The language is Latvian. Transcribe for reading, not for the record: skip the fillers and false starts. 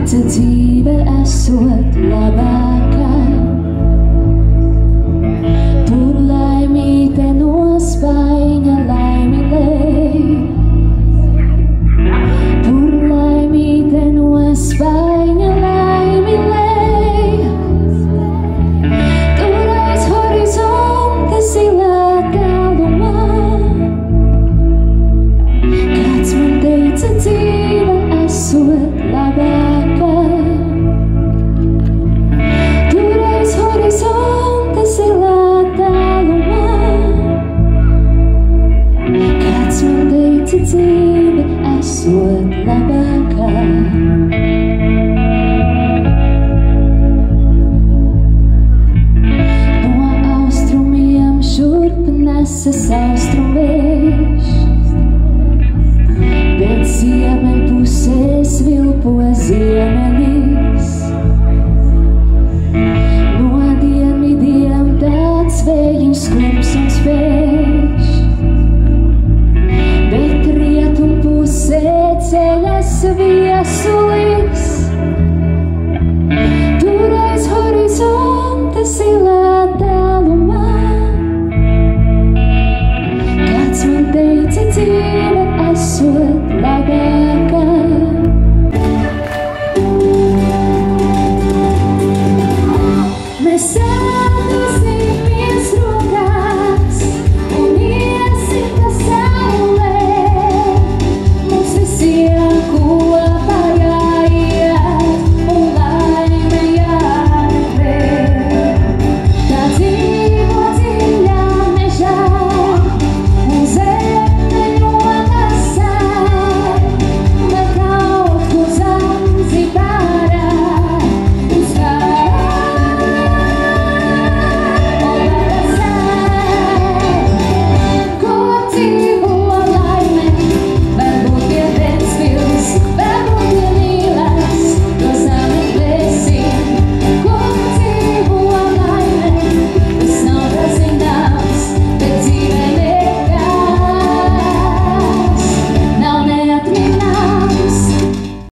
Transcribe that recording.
teica dzīve esot labākā. Tur laimīte no spaiņa laimilēj. Tur laimīte no spaiņa laimilēj. Tur aiz horizonta zilā tālumā. Kāds man teica dzīve esot labākā. Tur aiz horizonta zilā tālumā. Kāds man teica dzīve esot labākā. No austrumiem šurp nesas austrumvējš. Bet ziemeļpusēs vilpo ziemelis. No dienvidiem tāds vējiņš skumps un spēj.